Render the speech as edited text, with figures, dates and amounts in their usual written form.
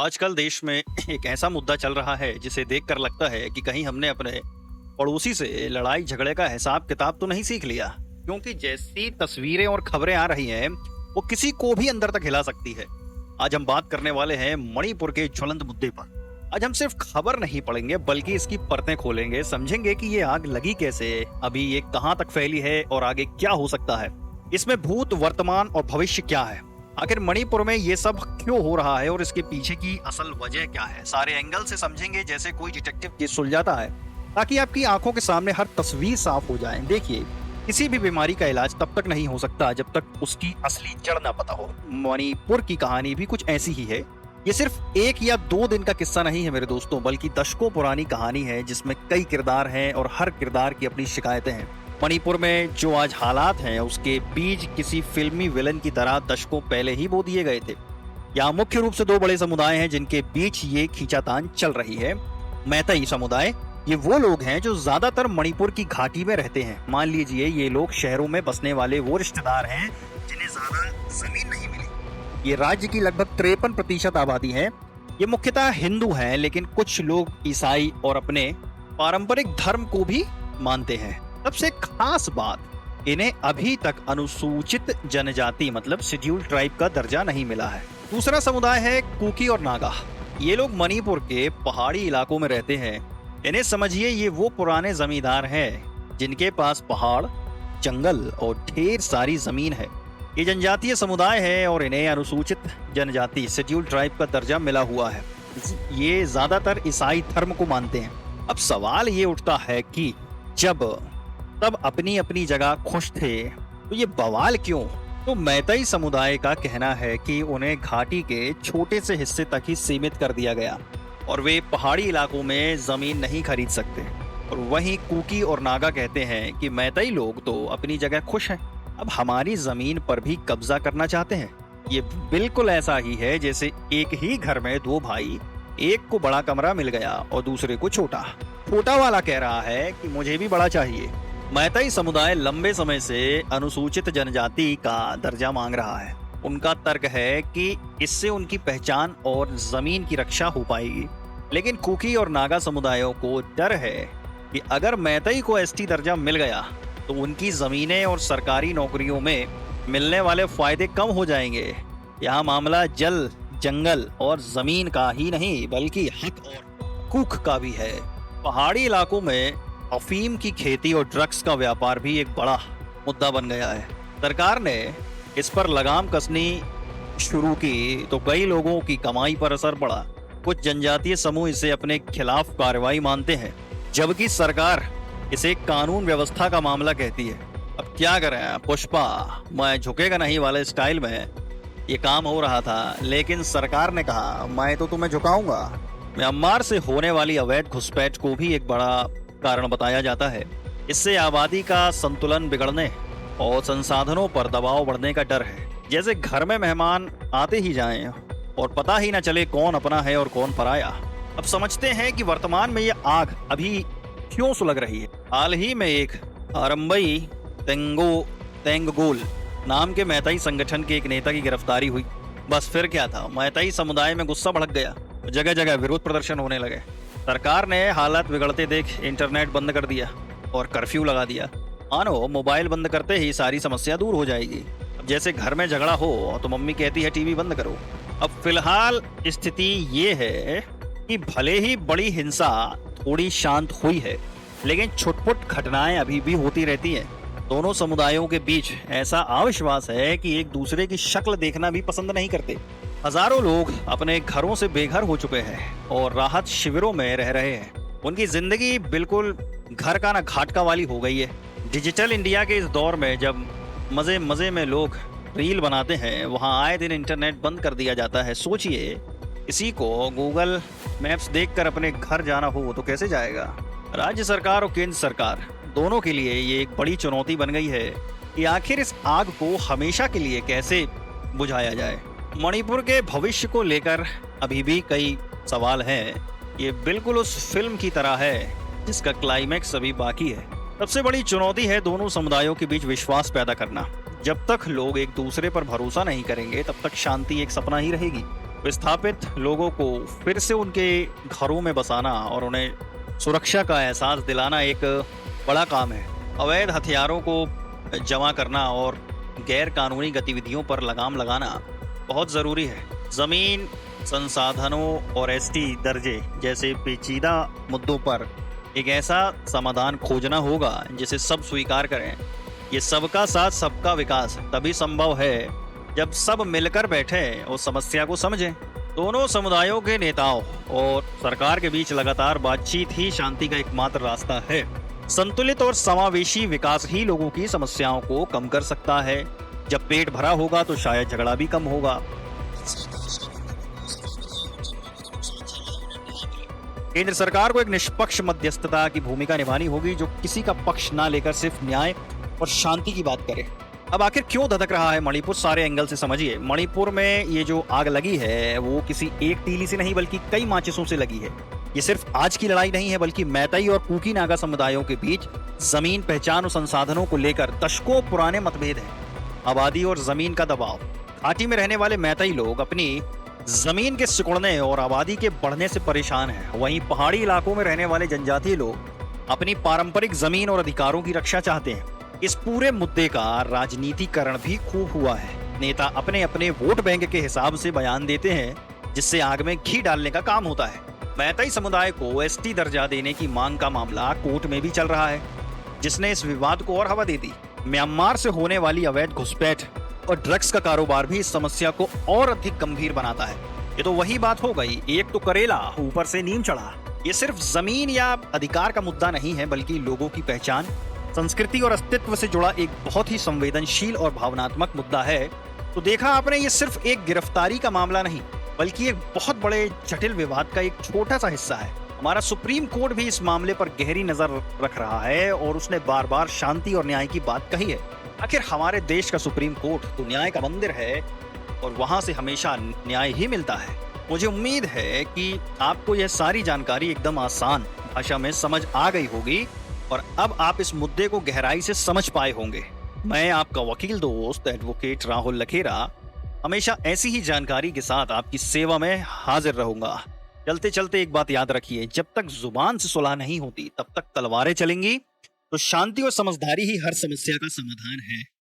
आजकल देश में एक ऐसा मुद्दा चल रहा है जिसे देखकर लगता है कि कहीं हमने अपने पड़ोसी से लड़ाई झगड़े का हिसाब किताब तो नहीं सीख लिया। क्योंकि जैसी तस्वीरें और खबरें आ रही हैं वो किसी को भी अंदर तक हिला सकती है। आज हम बात करने वाले हैं मणिपुर के ज्वलंत मुद्दे पर। आज हम सिर्फ खबर नहीं पढ़ेंगे बल्कि इसकी परतें खोलेंगे, समझेंगे कि ये आग लगी कैसे, अभी ये कहां तक फैली है और आगे क्या हो सकता है। इसमें भूत, वर्तमान और भविष्य क्या है, आखिर मणिपुर में ये सब क्यों हो रहा है और इसके पीछे की असल वजह क्या है। सारे एंगल से समझेंगे जैसे कोई डिटेक्टिव केस सुलझाता है, ताकि आपकी आंखों के सामने हर तस्वीर साफ हो जाए। देखिए, किसी भी बीमारी का इलाज तब तक नहीं हो सकता जब तक उसकी असली जड़ ना पता हो। मणिपुर की कहानी भी कुछ ऐसी ही है। ये सिर्फ 1 या 2 दिन का किस्सा नहीं है मेरे दोस्तों, बल्कि दशकों पुरानी कहानी है जिसमें कई किरदार हैं और हर किरदार की अपनी शिकायतें हैं। मणिपुर में जो आज हालात हैं उसके बीज किसी फिल्मी विलन की तरह दशकों पहले ही बो दिए गए थे। यहाँ मुख्य रूप से 2 बड़े समुदाय हैं जिनके बीच ये खींचातान चल रही है। मैतेई समुदाय, ये वो लोग हैं जो ज्यादातर मणिपुर की घाटी में रहते हैं। मान लीजिए ये लोग शहरों में बसने वाले वो रिश्तेदार हैं जिन्हें ज्यादा जमीन नहीं मिली। ये राज्य की लगभग 53% आबादी है। ये मुख्यतः हिंदू हैं, लेकिन कुछ लोग ईसाई और अपने पारंपरिक धर्म को भी मानते हैं। सबसे खास बात, इन्हें अभी तक अनुसूचित जनजाति मतलब शेड्यूल्ड ट्राइब का दर्जा नहीं मिला है। दूसरा समुदाय है कुकी और नागा। ये लोग मणिपुर के पहाड़ी इलाकों में रहते हैं। इन्हें समझिए ये वो पुराने जमींदार हैं जिनके पास पहाड़, जंगल और ढेर सारी जमीन है। ये जनजातीय समुदाय है और इन्हें अनुसूचित जनजाति शेड्यूल्ड ट्राइब का दर्जा मिला हुआ है। ये ज्यादातर ईसाई धर्म को मानते हैं। अब सवाल ये उठता है कि जब तब अपनी अपनी जगह खुश थे तो ये बवाल क्यों। तो मैतेई समुदाय का कहना है कि उन्हें घाटी के छोटे से हिस्से तक ही सीमित कर दिया गया और वे पहाड़ी इलाकों में जमीन नहीं खरीद सकते। और वहीं कुकी और नागा कहते हैं कि मैतेई लोग तो अपनी जगह खुश हैं, अब हमारी जमीन पर भी कब्जा करना चाहते हैं। ये बिल्कुल ऐसा ही है जैसे एक ही घर में 2 भाई, एक को बड़ा कमरा मिल गया और दूसरे को छोटा। छोटा वाला कह रहा है कि मुझे भी बड़ा चाहिए। मैतेई समुदाय लंबे समय से अनुसूचित जनजाति का दर्जा मांग रहा है। उनका तर्क है कि इससे उनकी पहचान और जमीन की रक्षा हो पाएगी। लेकिन कुकी और नागा समुदायों को डर है कि अगर मैतेई को एसटी दर्जा मिल गया तो उनकी जमीनें और सरकारी नौकरियों में मिलने वाले फायदे कम हो जाएंगे। यहाँ मामला जल, जंगल और जमीन का ही नहीं बल्कि हक और हकूक का भी है। पहाड़ी इलाकों में अफीम की खेती और ड्रग्स का व्यापार भी एक बड़ा मुद्दा बन गया है। सरकार ने इस पर लगाम कसनी शुरू की तो कई लोगों की कमाई पर असर पड़ा। कुछ जनजातीय समूह इसे अपने खिलाफ कार्रवाई मानते हैं, जबकि सरकार इसे कानून व्यवस्था का मामला कहती है। अब क्या करें पुष्पा, मैं झुकेगा नहीं वाले स्टाइल में ये काम हो रहा था, लेकिन सरकार ने कहा मैं तो तुम्हें झुकाऊंगा। म्यांमार से होने वाली अवैध घुसपैठ को भी एक बड़ा कारण बताया जाता है। इससे आबादी का संतुलन बिगड़ने और संसाधनों पर दबाव बढ़ने का डर है। जैसे घर में मेहमान आते ही जाएं और पता ही न चले कौन अपना है और कौन पराया। अब समझते हैं कि वर्तमान में ये आग अभी क्यों सुलग रही है। हाल ही में एक आरंबई तेंगगोल नाम के मैतेई संगठन के एक नेता की गिरफ्तारी हुई। बस फिर क्या था, मैतेई समुदाय में गुस्सा भड़क गया, जगह जगह विरोध प्रदर्शन होने लगे। सरकार ने हालात बिगड़ते देख इंटरनेट बंद कर दिया और कर्फ्यू लगा दिया। मानो मोबाइल बंद करते ही सारी समस्या दूर हो जाएगी। अब जैसे घर में झगड़ा हो तो मम्मी कहती है टीवी बंद करो। अब फिलहाल स्थिति ये है कि भले ही बड़ी हिंसा थोड़ी शांत हुई है, लेकिन छुटपुट घटनाएं अभी भी होती रहती हैं। दोनों समुदायों के बीच ऐसा अविश्वास है कि एक दूसरे की शक्ल देखना भी पसंद नहीं करते। हजारों लोग अपने घरों से बेघर हो चुके हैं और राहत शिविरों में रह रहे हैं। उनकी जिंदगी बिल्कुल घर का ना घाट का वाली हो गई है। डिजिटल इंडिया के इस दौर में जब मजे मजे में लोग रील बनाते हैं, वहां आए दिन इंटरनेट बंद कर दिया जाता है। सोचिए, किसी को गूगल मैप्स देखकर अपने घर जाना हो तो कैसे जाएगा। राज्य सरकार और केंद्र सरकार दोनों के लिए ये एक बड़ी चुनौती बन गई है कि आखिर इस आग को हमेशा के लिए कैसे बुझाया जाए। मणिपुर के भविष्य को लेकर अभी भी कई सवाल हैं। ये बिल्कुल उस फिल्म की तरह है जिसका क्लाइमैक्स अभी बाकी है। सबसे बड़ी चुनौती है दोनों समुदायों के बीच विश्वास पैदा करना। जब तक लोग एक दूसरे पर भरोसा नहीं करेंगे तब तक शांति एक सपना ही रहेगी। विस्थापित लोगों को फिर से उनके घरों में बसाना और उन्हें सुरक्षा का एहसास दिलाना एक बड़ा काम है। अवैध हथियारों को जमा करना और गैर कानूनी गतिविधियों पर लगाम लगाना बहुत ज़रूरी है। ज़मीन, संसाधनों और एसटी दर्जे जैसे पेचीदा मुद्दों पर एक ऐसा समाधान खोजना होगा जिसे सब स्वीकार करें। ये सबका साथ सबका विकास तभी संभव है जब सब मिलकर बैठे और समस्या को समझें। दोनों समुदायों के नेताओं और सरकार के बीच लगातार बातचीत ही शांति का एकमात्र रास्ता है। संतुलित और समावेशी विकास ही लोगों की समस्याओं को कम कर सकता है। जब पेट भरा होगा तो शायद झगड़ा भी कम होगा। केंद्र सरकार को एक निष्पक्ष मध्यस्थता की भूमिका निभानी होगी, जो किसी का पक्ष ना लेकर सिर्फ न्याय और शांति की बात करे। अब आखिर क्यों धधक रहा है मणिपुर, सारे एंगल से समझिए। मणिपुर में ये जो आग लगी है वो किसी एक तीली से नहीं बल्कि कई माचिसों से लगी है। ये सिर्फ आज की लड़ाई नहीं है बल्कि मैतई और कुकी नागा समुदायों के बीच जमीन, पहचान और संसाधनों को लेकर दशकों पुराने मतभेद हैं। आबादी और जमीन का दबाव। घाटी में रहने वाले मैतई लोग अपनी जमीन के सिकुड़ने और आबादी के बढ़ने से परेशान हैं। वहीं पहाड़ी इलाकों में रहने वाले जनजातीय लोग अपनी पारंपरिक जमीन और अधिकारों की रक्षा चाहते हैं। इस पूरे मुद्दे का राजनीतिकरण भी खूब हुआ है। नेता अपने अपने वोट बैंक के हिसाब से बयान देते हैं, जिससे आग में घी डालने का काम होता है। मैतई समुदाय को एसटी दर्जा देने की मांग का मामला कोर्ट में भी चल रहा है, जिसने इस विवाद को और हवा दे दी। म्यांमार से होने वाली अवैध घुसपैठ और ड्रग्स का कारोबार भी इस समस्या को और अधिक गंभीर बनाता है। ये तो वही बात हो गई, एक तो करेला ऊपर से नीम चढ़ा। ये सिर्फ जमीन या अधिकार का मुद्दा नहीं है बल्कि लोगों की पहचान, संस्कृति और अस्तित्व से जुड़ा एक बहुत ही संवेदनशील और भावनात्मक मुद्दा है। तो देखा आपने, ये सिर्फ एक गिरफ्तारी का मामला नहीं बल्कि एक बहुत बड़े जटिल विवाद का एक छोटा सा हिस्सा है। हमारा सुप्रीम कोर्ट भी इस मामले पर गहरी नजर रख रहा है और उसने बार बार शांति और न्याय की बात कही है। आखिर हमारे देश का सुप्रीम कोर्ट तो न्याय का मंदिर है और वहां से हमेशा न्याय ही मिलता है। मुझे उम्मीद है कि आपको यह सारी जानकारी एकदम आसान भाषा में समझ आ गई होगी और अब आप इस मुद्दे को गहराई से समझ पाए होंगे। मैं आपका वकील दोस्त एडवोकेट राहुल लखेरा हमेशा ऐसी ही जानकारी के साथ आपकी सेवा में हाजिर रहूंगा। चलते चलते एक बात याद रखिए, जब तक जुबान से सुलह नहीं होती तब तक तलवारें चलेंगी। तो शांति और समझदारी ही हर समस्या का समाधान है।